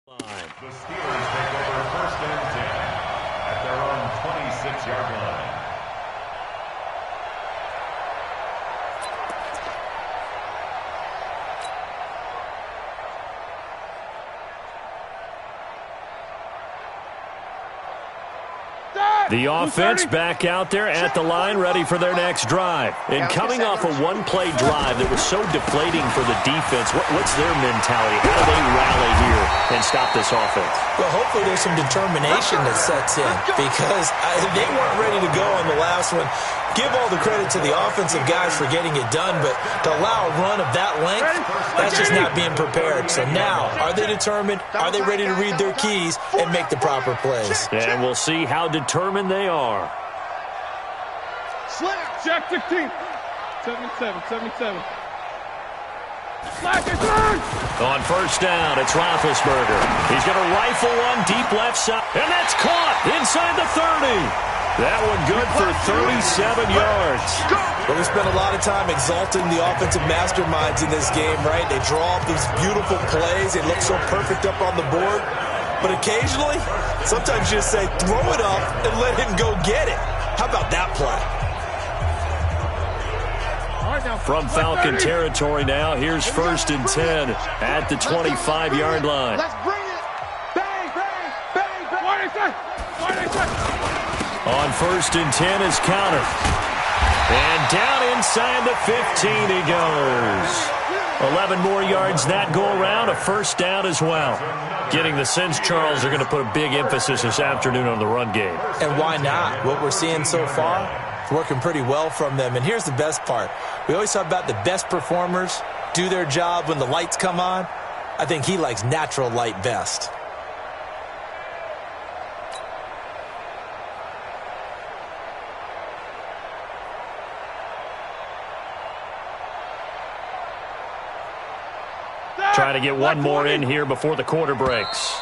The Steelers take over 1st and 10 at their own 26-yard line. The offense back out there at the line, ready for their next drive. And coming off a one-play drive that was so deflating for the defense, what's their mentality? How do they rally here and stop this offense? Well, hopefully there's some determination that sets in because they weren't ready to go on the last one. Give all the credit to the offensive guys for getting it done, but to allow a run of that length, that's just not being prepared. So now, are they determined? Are they ready to read their keys and make the proper plays? And we'll see how determined they are. Slam. Check 16. 77. On 1st down, it's Roethlisberger. He's going to rifle one deep left side, and that's caught inside the 30. That one good for 37 yards. Well, we spent a lot of time exalting the offensive masterminds in this game, right? They draw up these beautiful plays. They look so perfect up on the board. But occasionally, sometimes you just say, throw it up and let him go get it. How about that play? From Falcon territory now, here's 1st and 10 at the 25-yard line. Let's bring it. Bang, bang, bang, bang. What is it? On 1st and 10 is Counter. And down inside the 15 he goes. 11 more yards that go around, a 1st down as well. Getting the sense, Charles, are going to put a big emphasis this afternoon on the run game. And why not? What we're seeing so far, it's working pretty well from them. And here's the best part. We always talk about the best performers do their job when the lights come on. I think he likes natural light best. Trying to get one more in here before the quarter breaks.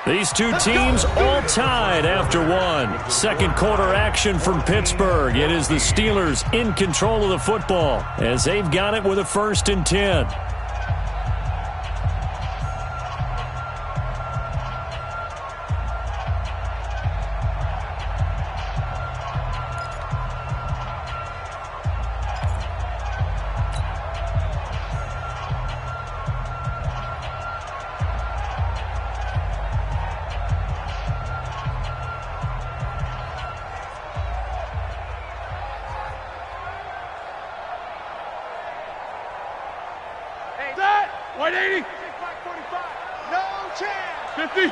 These two teams all tied after one. Second quarter action from Pittsburgh. It is the Steelers in control of the football as they've got it with a 1st and 10. Set. 180. 45. No chance. 50.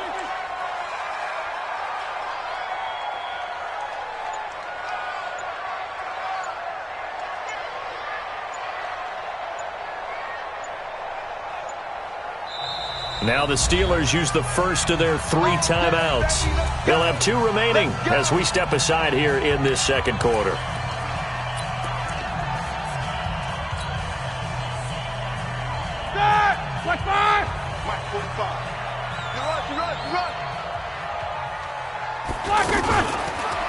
Now the Steelers use the first of their 3 timeouts. They'll have 2 remaining as we step aside here in this second quarter. Black 5. Black 45. Run.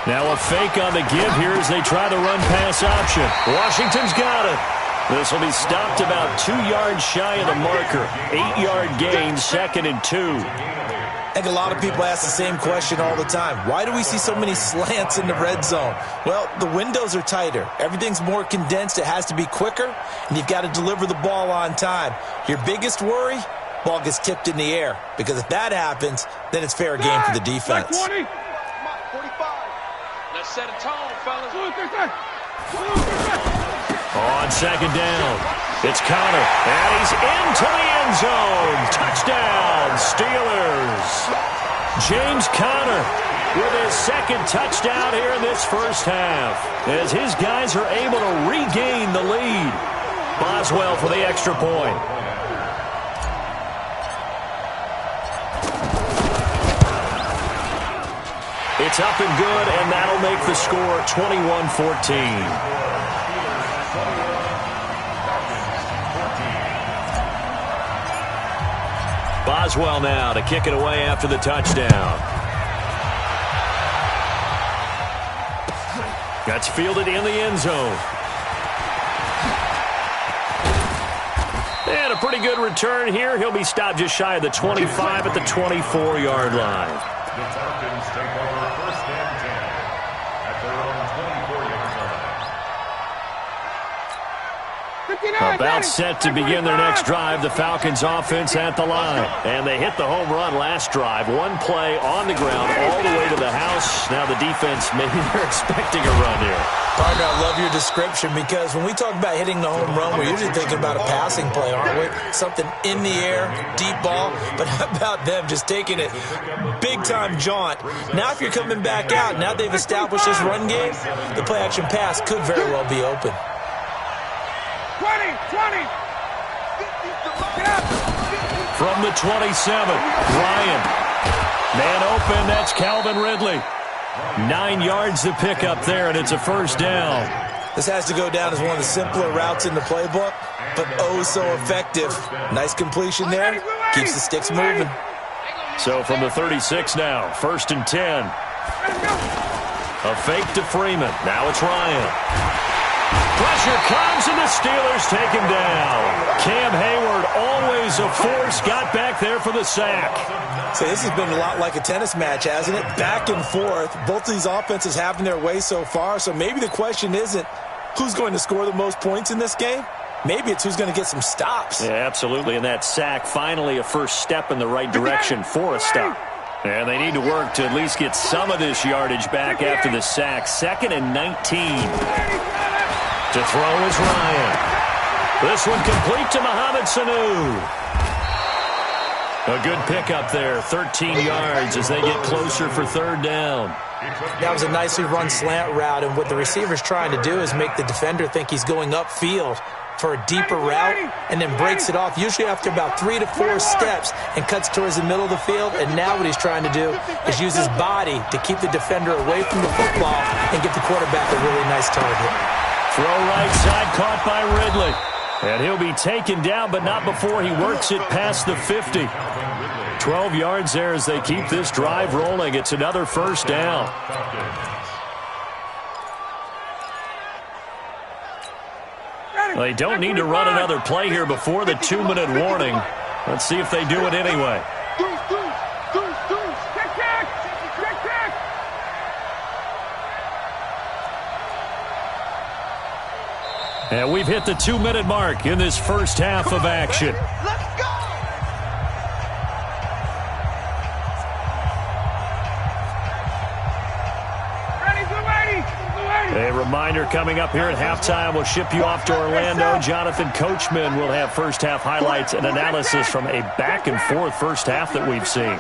Now a fake on the give here as they try the run-pass option. Washington's got it. This will be stopped about 2 yards shy of the marker. 8-yard gain, 2nd and 2. I think a lot of people ask the same question all the time. Why do we see so many slants in the red zone? Well, the windows are tighter. Everything's more condensed. It has to be quicker, and you've got to deliver the ball on time. Your biggest worry, ball gets tipped in the air. Because if that happens, then it's fair game for the defense. 20. 45. Let's set a tone, fellas. On 2nd down, it's Conner, and he's into the end zone. Touchdown, Steelers. James Conner with his 2nd touchdown here in this first half as his guys are able to regain the lead. Boswell for the extra point. It's up and good, and that'll make the score 21-14. Boswell now to kick it away after the touchdown. That's fielded in the end zone. And a pretty good return here. He'll be stopped just shy of the 25 at the 24-yard line. The Falcons take over 1st and 10 at their own 24-yard line. About set to begin their next drive. The Falcons offense at the line. And they hit the home run last drive. One play on the ground all the way to the house. Now the defense, maybe they're expecting a run here. Partner, I love your description because when we talk about hitting the home run, we're usually thinking about a passing play, aren't we? Something in the air, deep ball. But how about them just taking it big-time jaunt? Now if you're coming back out, now they've established this run game, the play-action pass could very well be open. 20. From the 27, Ryan. Man open, that's Calvin Ridley. 9 yards to pick up there, and it's a first down. This has to go down as one of the simpler routes in the playbook, but oh so effective. Nice completion there. Keeps the sticks moving. So from the 36 now, 1st and 10. A fake to Freeman. Now it's Ryan. Pressure comes, and the Steelers take him down. Cam Hayward, always a force, got back there for the sack. So this has been a lot like a tennis match, hasn't it? Back and forth. Both of these offenses having their way so far, so maybe the question isn't who's going to score the most points in this game. Maybe it's who's going to get some stops. Yeah, absolutely, and that sack finally a first step in the right direction for a stop. And they need to work to at least get some of this yardage back after the sack. 2nd and 19. To throw is Ryan. This one complete to Mohamed Sanu. A good pickup there, 13 yards as they get closer for 3rd down. That was a nicely run slant route, and what the receiver's trying to do is make the defender think he's going upfield for a deeper route and then breaks it off, usually after about 3 to 4 steps, and cuts towards the middle of the field. And now what he's trying to do is use his body to keep the defender away from the football and give the quarterback a really nice target. Throw right side, caught by Ridley. And he'll be taken down, but not before he works it past the 50. 12 yards there as they keep this drive rolling. It's another first down. They don't need to run another play here before the 2-minute warning. Let's see if they do it anyway. And we've hit the 2-minute mark in this first half of action. Let's go! A reminder coming up here at halftime, we'll ship you off to Orlando. Jonathan Coachman will have first half highlights and analysis from a back-and-forth first half that we've seen.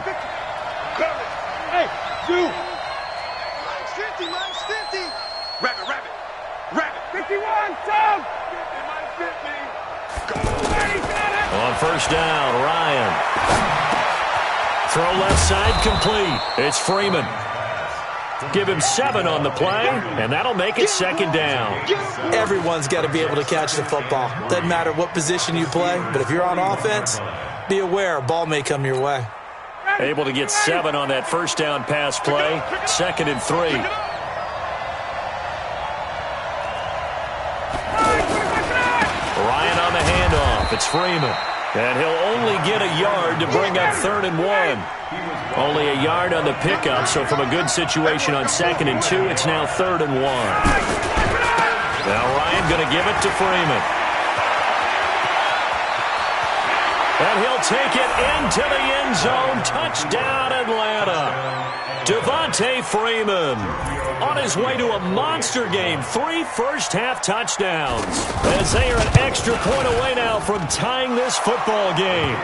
Hey, two. Mine's 50. Rabbit. 51, Tom. 50. On first down, Ryan. Throw left side complete. It's Freeman. Give him 7 on the play, and that'll make it 2nd down. Everyone's got to be able to catch the football. Doesn't matter what position you play, but if you're on offense, be aware a ball may come your way. Able to get 7 on that first down pass play. 2nd and 3. Ryan on the handoff. It's Freeman. And he'll only get a yard to bring up 3rd and 1. Only a yard on the pickup, so from a good situation on 2nd and 2, it's now 3rd and 1. Now Ryan going to give it to Freeman. And he'll take it into the end zone. Touchdown, Atlanta. Devontae Freeman on his way to a monster game. 3 first-half touchdowns as they are an extra point away now from tying this football game.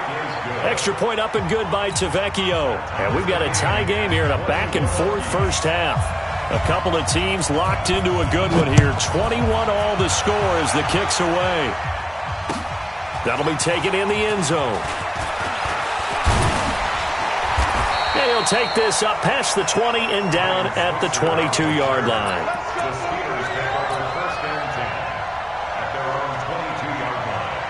Extra point up and good by Tavecchio. And we've got a tie game here in a back-and-forth first half. A couple of teams locked into a good one here. 21 all the score as the kick's away. That'll be taken in the end zone. And he'll take this up past the 20 and down at the 22-yard line. The Steelers take over 1st and 10 at their own 22-yard line.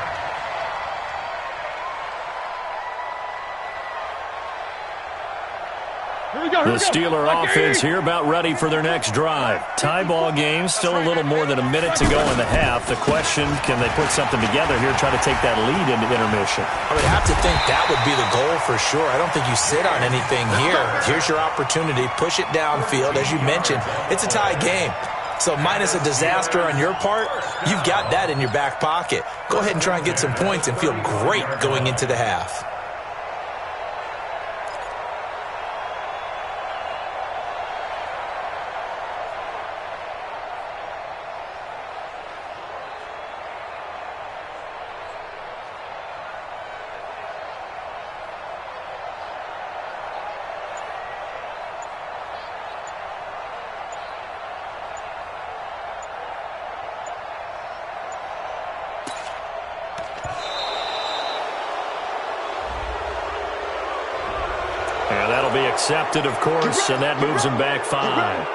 Here we go. The Steeler offense here about ready for their next drive. Tie ball game, still a little more than a minute to go in the half. The question, can they put something together here, try to take that lead into intermission? I would have to think that would be the goal for sure. I don't think you sit on anything here. Here's your opportunity. Push it downfield. As you mentioned, it's a tie game. So minus a disaster on your part, you've got that in your back pocket. Go ahead and try and get some points and feel great going into the half. And that'll be accepted, of course, and that moves him back 5.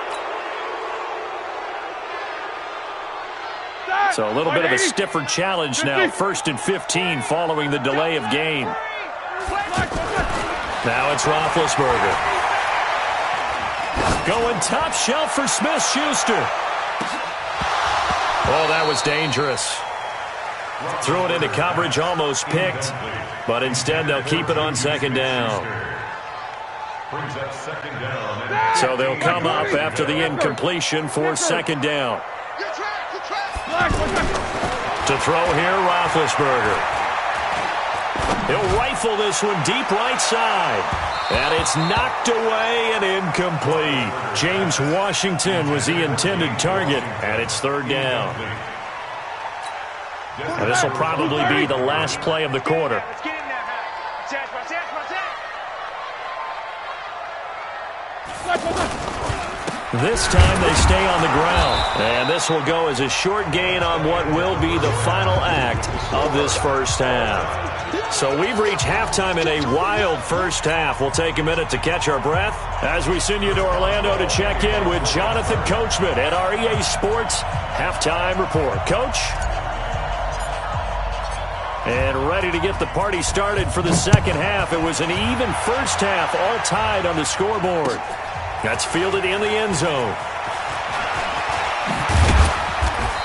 So a little bit of a stiffer challenge now. 1st and 15 following the delay of game. Now it's Roethlisberger. Going top shelf for Smith-Schuster. Oh, that was dangerous. Threw it into coverage, almost picked. But instead, they'll keep it on 2nd down. So they'll come up after the incompletion for 2nd down. To throw here, Roethlisberger. He'll rifle this one deep right side. And it's knocked away and incomplete. James Washington was the intended target, and it's 3rd down. And this will probably be the last play of the quarter. This time they stay on the ground. And this will go as a short gain on what will be the final act of this first half. So we've reached halftime in a wild first half. We'll take a minute to catch our breath as we send you to Orlando to check in with Jonathan Coachman at our EA Sports Halftime Report. Coach? And ready to get the party started for the second half. It was an even first half, all tied on the scoreboard. That's fielded in the end zone.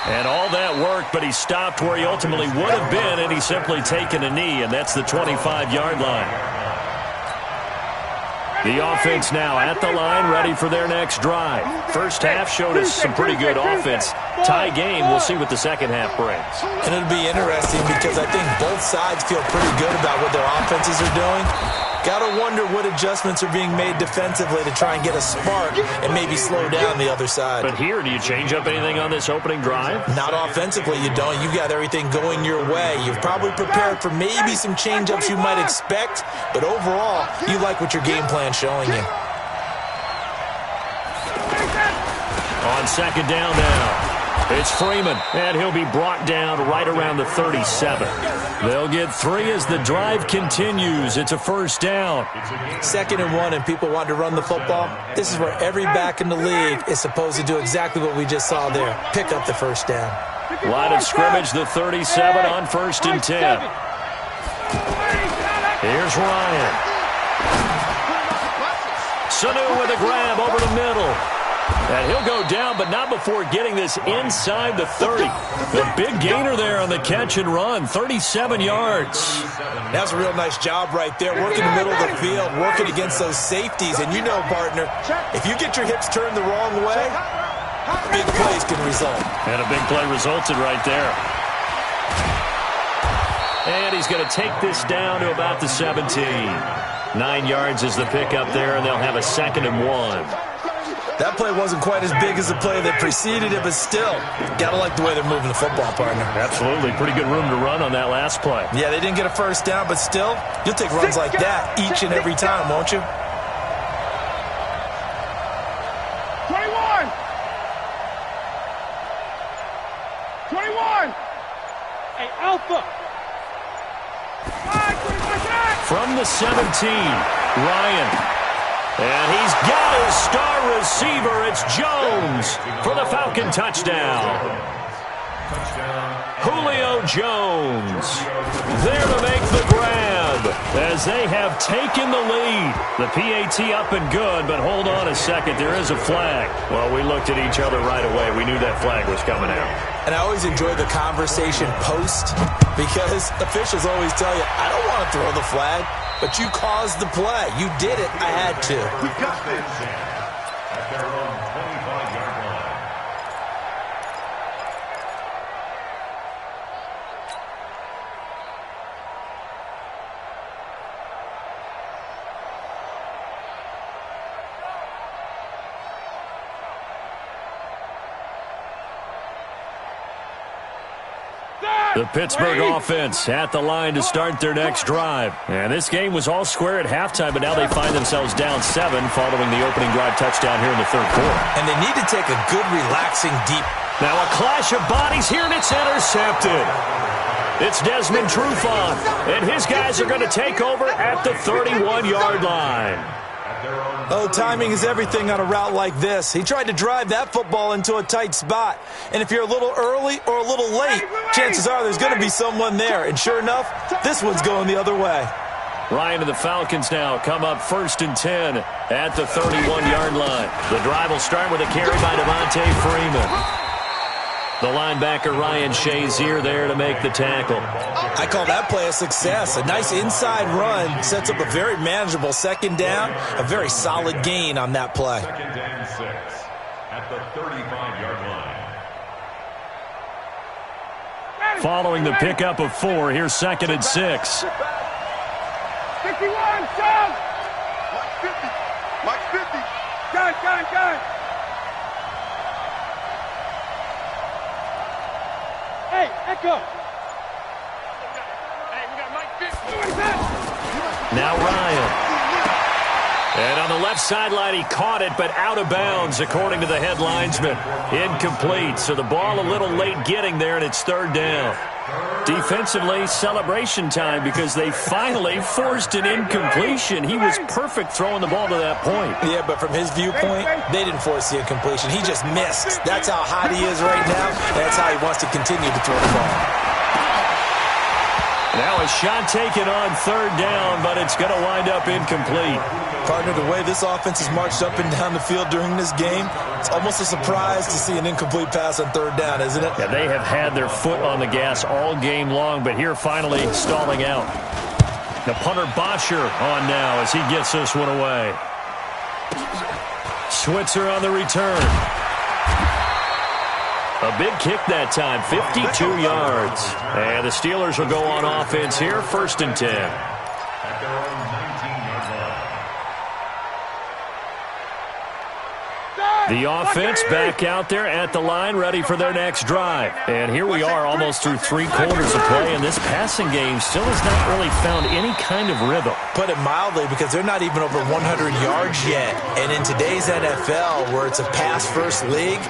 And all that worked, but he stopped where he ultimately would have been, and he's simply taken a knee, and that's the 25-yard line. The offense now at the line, ready for their next drive. First half showed us some pretty good offense. Tie game, we'll see what the second half brings. And it'll be interesting because I think both sides feel pretty good about what their offenses are doing. Got to wonder what adjustments are being made defensively to try and get a spark and maybe slow down the other side. But here, do you change up anything on this opening drive? Not offensively, you don't. You've got everything going your way. You've probably prepared for maybe some change-ups you might expect, but overall, you like what your game plan's showing you. On 2nd down now. It's Freeman, and he'll be brought down right around the 37. They'll get 3 as the drive continues. It's a 1st down. 2nd and 1, and people want to run the football. This is where every back in the league is supposed to do exactly what we just saw there. Pick up the 1st down. Line of scrimmage, the 37 on 1st and 10. Here's Ryan. Sanu with a grab over the middle. And he'll go down, but not before getting this inside the 30. The big gainer there on the catch and run, 37 yards. That's a real nice job right there, working the middle of the field, working against those safeties. And you know, partner, if you get your hips turned the wrong way, big plays can result. And a big play resulted right there. And he's going to take this down to about the 17. 9 yards is the pickup there, and they'll have a 2nd and 1. That play wasn't quite as big as the play that preceded it, but still, got to like the way they're moving the football, partner. Absolutely. Pretty good room to run on that last play. Yeah, they didn't get a 1st down, but still, you'll take runs like that each and every time, won't you? 21! 21! Hey, Alpha! From the 17, Ryan. And he's got his star receiver. It's Jones for the Falcon touchdown. Julio Jones there to make the grab as they have taken the lead. The PAT up and good, but hold on a second. There is a flag. Well, we looked at each other right away. We knew that flag was coming out. And I always enjoy the conversation post because officials always tell you, I don't want to throw the flag, but you caused the play. You did it. I had to. We got this at their own 25-yard line. The Pittsburgh offense at the line to start their next drive. And this game was all square at halftime, but now they find themselves down 7 following the opening drive touchdown here in the third quarter. And they need to take a good, relaxing, deep. Now a clash of bodies here, and it's intercepted. It's Desmond Trufant, and his guys are going to take over at the 31-yard line. Oh, timing is everything on a route like this. He tried to drive that football into a tight spot. And if you're a little early or a little late, chances are there's going to be someone there. And sure enough, this one's going the other way. Ryan and the Falcons now come up 1st and 10 at the 31-yard line. The drive will start with a carry by Devontae Freeman. The linebacker Ryan Shazier there to make the tackle. I call that play a success. A nice inside run sets up a very manageable second down. A very solid gain on that play. 2nd and 6 at the 35-yard line. Following the pickup of 4, here's 2nd and 6. 61, Sean! Mike 50. Got it. Hey, Echo. Hey, we got Mike 50. Now Ryan. And on the left sideline, he caught it, but out of bounds, according to the head linesman. Incomplete, so the ball a little late getting there, and it's 3rd down. Defensively, celebration time because they finally forced an incompletion. He was perfect throwing the ball to that point. Yeah, but from his viewpoint, they didn't force the incompletion. He just missed. That's how hot he is right now. That's how he wants to continue to throw the ball. Now a shot taken on 3rd down, but it's going to wind up incomplete. Partner, the way this offense has marched up and down the field during this game, it's almost a surprise to see an incomplete pass on 3rd down, isn't it? Yeah, they have had their foot on the gas all game long, but here finally stalling out. The punter Bosher on now as he gets this one away. Switzer on the return. A big kick that time, 52 yards. And the Steelers will go on offense here, 1st and 10. At their own 19-yard line. The offense back out there at the line, ready for their next drive. And here we are almost through 3 quarters of play, and this passing game still has not really found any kind of rhythm. Put it mildly, because they're not even over 100 yards yet. And in today's NFL, where it's a pass-first league,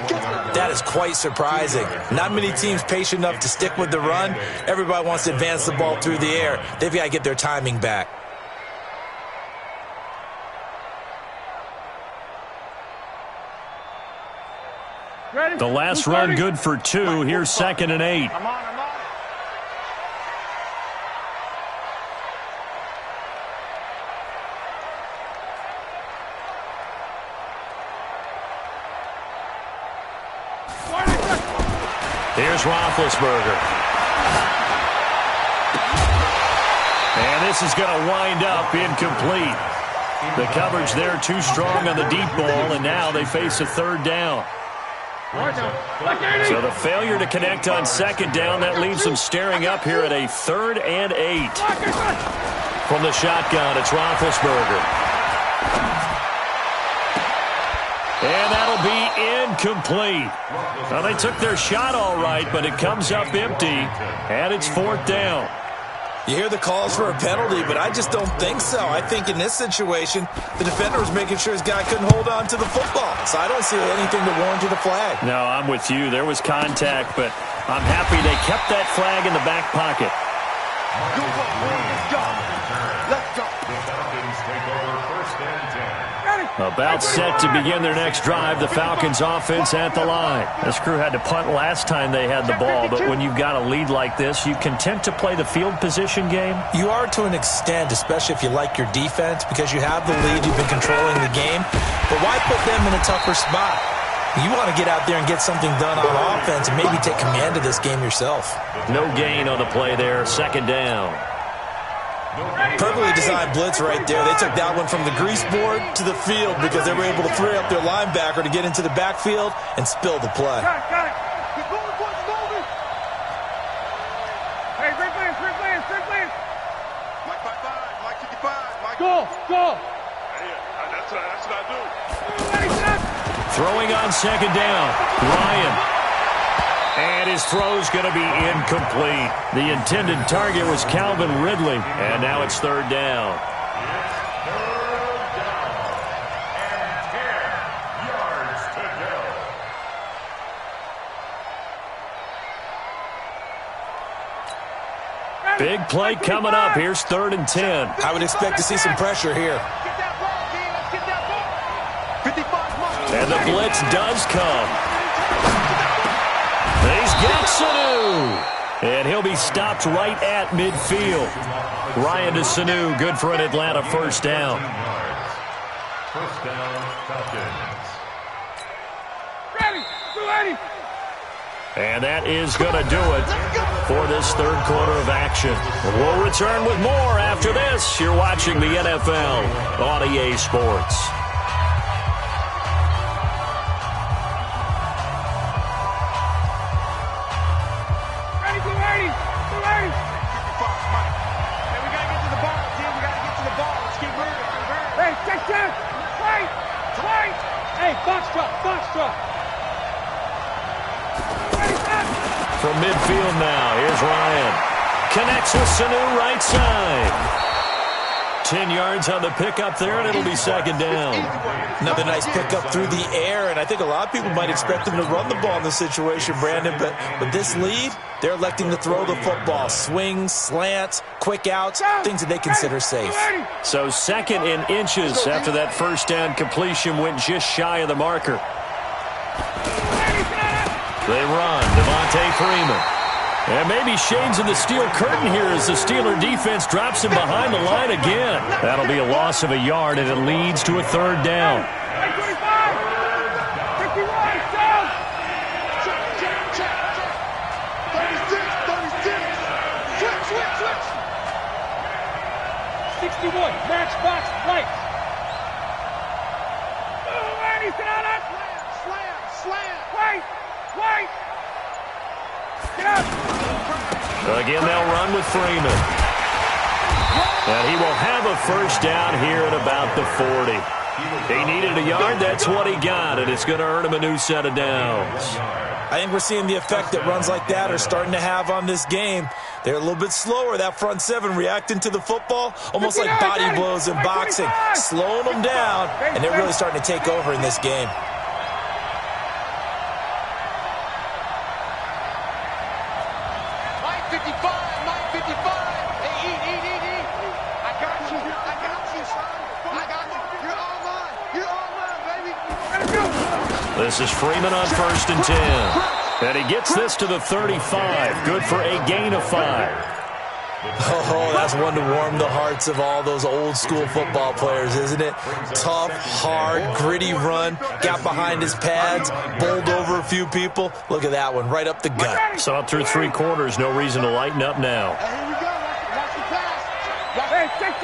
that is quite surprising. Not many teams patient enough to stick with the run. Everybody wants to advance the ball through the air. They've got to get their timing back. The last run good for 2. Here's 2nd and 8. I'm on. Here's Roethlisberger. And this is going to wind up incomplete. The coverage there too strong on the deep ball, and now they face a 3rd down. So the failure to connect on 2nd down, that leaves them staring up here at a 3rd and 8. From the shotgun, it's Roethlisberger. And that'll be incomplete. Now, they took their shot all right, but it comes up empty, and it's 4th down. You hear the calls for a penalty, but I just don't think so. I think in this situation, the defender was making sure his guy couldn't hold on to the football. So I don't see anything to warrant the flag. No, I'm with you. There was contact, but I'm happy they kept that flag in the back pocket. Let's go. The Falcons take over 1st and 10. Got it. About set to begin their next drive, the Falcons offense at the line. This crew had to punt last time they had the ball, but when you've got a lead like this, you content to play the field position game? You are to an extent, especially if you like your defense, because you have the lead, you've been controlling the game. But why put them in a tougher spot? You want to get out there and get something done on offense and maybe take command of this game yourself. No gain on the play there, second down. Perfectly designed blitz right there. They took that one from the grease board to the field because they were able to free up their linebacker to get into the backfield and spill the play. Got it. Keep moving, boys, moving. Hey, great plans. Mike 55, Mike 55, Mike. Go. Hey, that's what I do. Throwing on second down, Ryan. And his throw's going to be incomplete. The intended target was Calvin Ridley, and now it's third down. Third down. And 10 yards to go. Big play coming up. Here's 3rd and 10. I would expect to see some pressure here. Get that ball, D. Let's get that ball. 55 months. And the blitz does come. He's got Sanu. And he'll be stopped right at midfield. Ryan to Sanu, good for an Atlanta first down. First down, Falcons. Ready. And that is going to do it for this third quarter of action. We'll return with more after this. You're watching the NFL on EA Sports. Box truck. From midfield now, here's Ryan. Connects with Sanu right side. 10 yards on the pickup there, and it'll be second down. Another nice pickup through the air, and I think a lot of people might expect them to run the ball in this situation, Brandon, but with this lead, they're electing to throw the football. Swings, slants, quick outs, things that they consider safe. So 2nd and inches after that first down completion went just shy of the marker. They run, Devontae Freeman. And maybe shades in the steel curtain here as the Steeler defense drops him behind the line again. That'll be a loss of a yard, and it leads to a third down. 61, matchbox light. Slam. Wait. Get up. Again, they'll run with Freeman. And he will have a first down here at about the 40. He needed a yard. That's what he got, and it's going to earn him a new set of downs. I think we're seeing the effect that runs like that are starting to have on this game. They're a little bit slower, that front seven, reacting to the football, almost like body blows in boxing, slowing them down, and they're really starting to take over in this game. Mike 55. Hey, eat. I got you, son. I got you. You're all mine, baby. Let's go. This is Freeman on 1st and 10. And he gets this to the 35. Good for a gain of 5. Oh, that's one to warm the hearts of all those old-school football players, isn't it? Tough, hard, gritty run. Got behind his pads, bowled over a few people. Look at that one, right up the gut. Saw it through 3 quarters. No reason to lighten up now. Here we go. Watch the pass. Hey, check.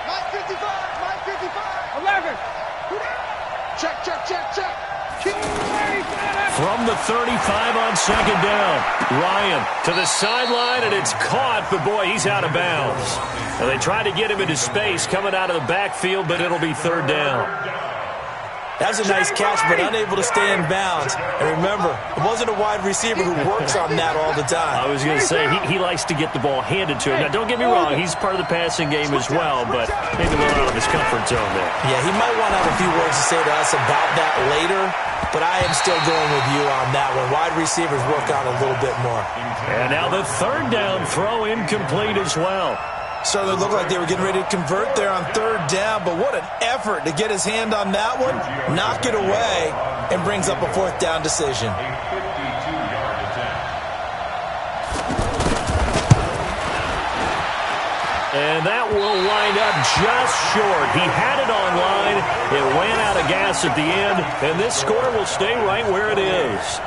Mike 55. 11. Check. From the 35 on second down. Ryan to the sideline, and it's caught, but boy, he's out of bounds. And they tried to get him into space coming out of the backfield, but it'll be third down. That was a nice catch, but unable to stay in bounds. And remember, it wasn't a wide receiver who works on that all the time. I was going to say, he likes to get the ball handed to him. Now, don't get me wrong, he's part of the passing game as well, but maybe a little out of his comfort zone there. Yeah, he might want to have a few words to say to us about that later, but I am still going with you on that one. Wide receivers work on a little bit more. And now the third down throw incomplete as well. Certainly looked like they were getting ready to convert there on third down, but what an effort to get his hand on that one, knock it away, and brings up a fourth down decision. A 52-yard attempt. And that will wind up just short. He had it on line. It ran out of gas at the end, and this score will stay right where it is.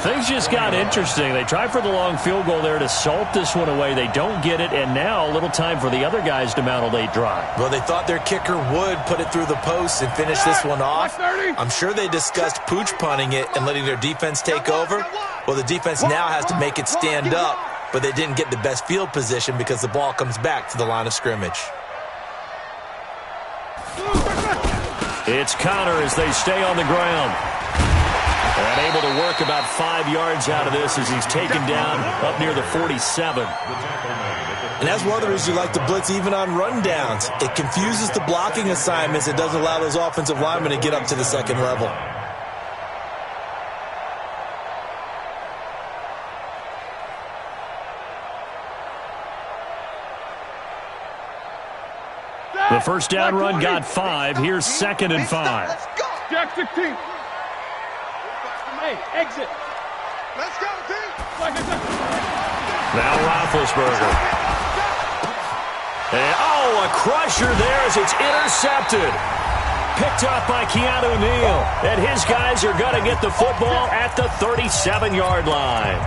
Things just got interesting. They tried for the long field goal there to salt this one away. They don't get it, and now a little time for the other guys to mount a late drive. Well, they thought their kicker would put it through the post and finish this one off. I'm sure they discussed pooch punting it and letting their defense take over. Well, the defense now has to make it stand up, but they didn't get the best field position because the ball comes back to the line of scrimmage. It's Connor as they stay on the ground. And able to work about 5 yards out of this as he's taken down up near the 47. And that's one of the reasons you like to blitz even on rundowns. It confuses the blocking assignments. It doesn't allow those offensive linemen to get up to the second level. The first down run got 5. Here's 2nd and 5. Let's go. Jack 16. Hey, exit. Let's go, team. Now Roethlisberger. And, a crusher there as it's intercepted. Picked up by Keanu Neal. And his guys are going to get the football at the 37-yard line.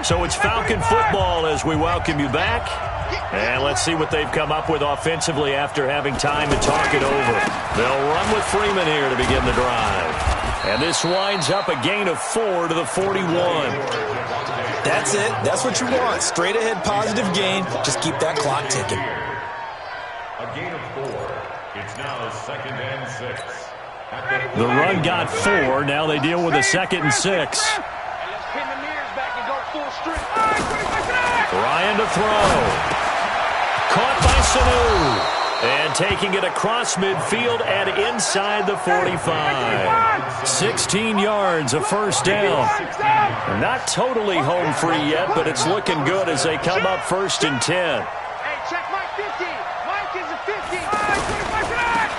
So it's Falcon football as we welcome you back. And let's see what they've come up with offensively after having time to talk it over. They'll run with Freeman here to begin the drive. And this winds up a gain of 4 to the 41. That's it. That's what you want. Straight ahead positive gain. Just keep that clock ticking. A gain of 4. It's now 2nd and 6. The run got 4. Now they deal with a 2nd and 6. Ryan to throw. Caught by Sanu. And taking it across midfield and inside the 45. 16 yards, a first down. Not totally home free yet, but it's looking good as they come up 1st and 10. Hey, check Mike 50. Mike is a 50.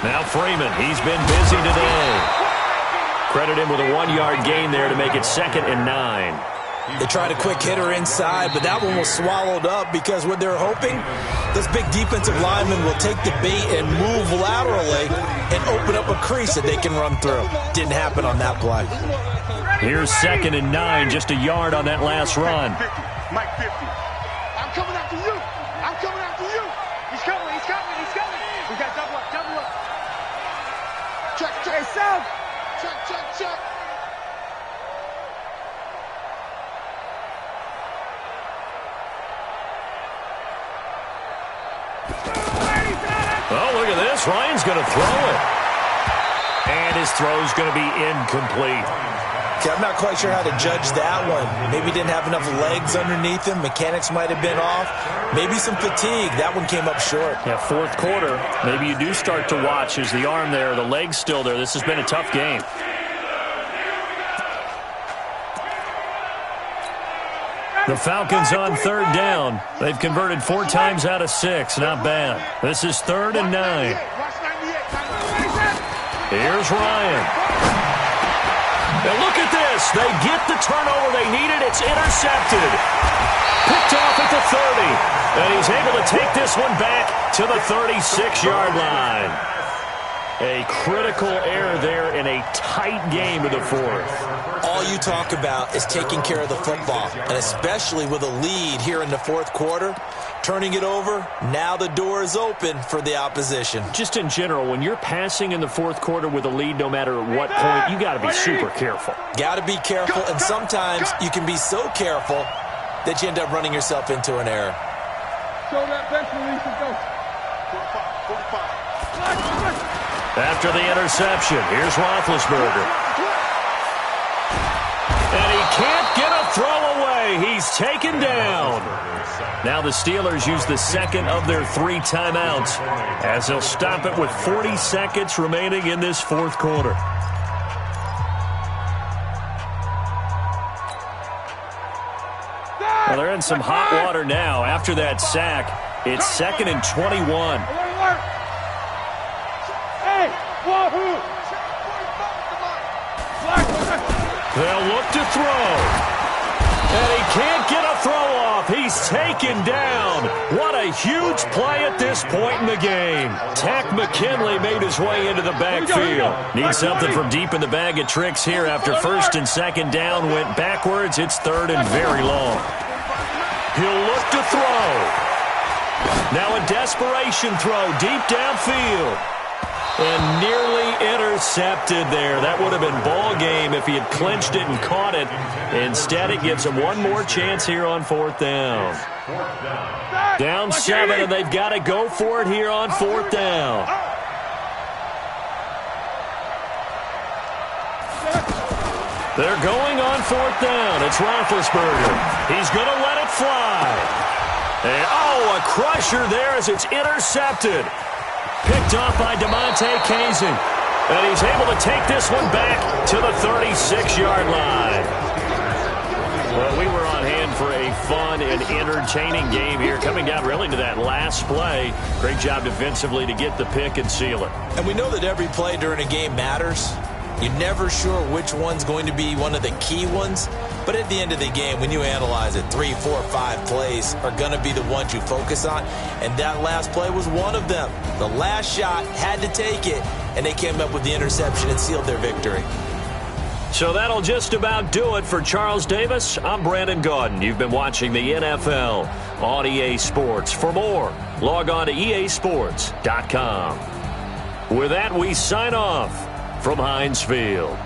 Now Freeman, he's been busy today. Credit him with a 1-yard gain there to make it 2nd and 9. They tried a quick hitter inside, but that one was swallowed up because what they're hoping, this big defensive lineman will take the bait and move laterally and open up a crease that they can run through. Didn't happen on that play. Here's 2nd and 9, just a yard on that last run. Mike 50. I'm coming after you. I'm coming after you. He's coming. He's coming. He's coming. We got double up. Double up. Check. Check. Hey, Sam. Check. Check. Check. Oh, look at this. Ryan's going to throw it. And his throw's going to be incomplete. Okay, I'm not quite sure how to judge that one. Maybe didn't have enough legs underneath him. Mechanics might have been off. Maybe some fatigue. That one came up short. Yeah, 4th quarter. Maybe you do start to watch as the arm there, the leg's still there. This has been a tough game. The Falcons on 3rd down. They've converted 4 times out of 6. Not bad. This is 3rd and 9. Here's Ryan. And look at this. They get the turnover they needed. It's intercepted. Picked off at the 30. And he's able to take this one back to the 36-yard line. A critical error there in a tight game to the 4th. All you talk about is taking care of the football, and especially with a lead here in the 4th quarter, turning it over, now the door is open for the opposition. Just in general, when you're passing in the 4th quarter with a lead, no matter at what point, you got to be super careful. Got to be careful, and sometimes you can be so careful that you end up running yourself into an error. Show that bench release and go. 45. After the interception, here's Roethlisberger. And he can't get a throw away. He's taken down. Now the Steelers use the 2nd of their 3 timeouts as they'll stop it with 40 seconds remaining in this 4th quarter. Well, they're in some hot water now. After that sack, it's 2nd and 21. Hey, wahoo! They'll look to throw. And he can't get a throw off. He's taken down. What a huge play at this point in the game. Tack McKinley made his way into the backfield. Needs something from deep in the bag of tricks here after 1st and 2nd down went backwards. It's 3rd and very long. He'll look to throw. Now a desperation throw deep downfield. And nearly intercepted there. That would have been ball game if he had clinched it and caught it. Instead, it gives him one more chance here on 4th down. Down 7, and they've got to go for it here on 4th down. They're going on 4th down. It's Roethlisberger. He's going to let it fly. And, a crusher there as it's intercepted. Picked off by DeMonte Kazin. And he's able to take this one back to the 36-yard line. Well, we were on hand for a fun and entertaining game here, coming down really to that last play. Great job defensively to get the pick and seal it. And we know that every play during a game matters. You're never sure which one's going to be one of the key ones. But at the end of the game, when you analyze it, 3, 4, 5 plays are going to be the ones you focus on. And that last play was one of them. The last shot had to take it, and they came up with the interception and sealed their victory. So that'll just about do it for Charles Davis. I'm Brandon Gaudin. You've been watching the NFL on EA Sports. For more, log on to easports.com. With that, we sign off from Heinz Field.